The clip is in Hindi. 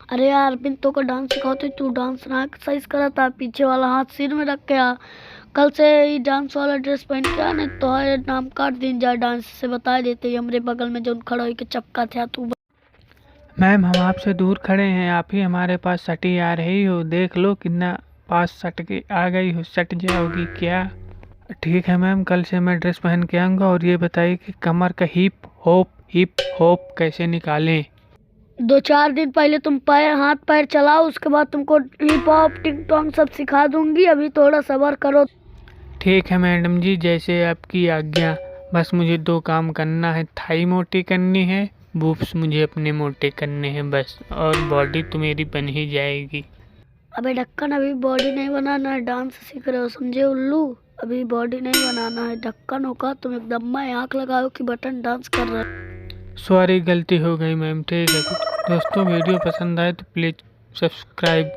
अरे यार बिंतो को डांस सिखाओ तो तू डांस ना एक्सरसाइज करा था, पीछे वाला हाथ सिर में रख के आ। कल से ही डांस वाला ड्रेस पहन के आ, नहीं तो है नाम काट दिन जा डांस से बता देते हमरे बगल में जो खड़ा होके चपका था तू। मैम हम आपसे दूर खड़े हैं, आप ही हमारे पास सटी आ रही हो। देख लो कितना पास सट के आ गई हो, सट जाओगी क्या? ठीक है मैम, कल से मैं ड्रेस पहन के आऊँगा। और ये बताइए कि कमर का हिप हॉप कैसे निकालें? 2-4 दिन पहले तुम पैर हाथ पैर चलाओ, उसके बाद तुमको हिप हॉप टिंग टोंग सब सिखा दूंगी। अभी थोड़ा सब्र करो। ठीक है मैडम जी, जैसे आपकी आज्ञा। बस मुझे 2 काम करना है, थाई मोटी करनी है, बूब्स मुझे अपने मोटे करने हैं बस, और बॉडी तो मेरी बन ही जाएगी। अबे ढक्कन, अभी बॉडी नहीं बनाना है, डांस सीख रहे हो समझे उल्लू। अभी बॉडी नहीं बनाना है, ढक्कन होगा तुम एकदम मैं आंख लगाओ कि बटन डांस कर रहे हो। सॉरी, गलती हो गई मैम। ठीक है दोस्तों, वीडियो पसंद आए तो प्लीज़ सब्सक्राइब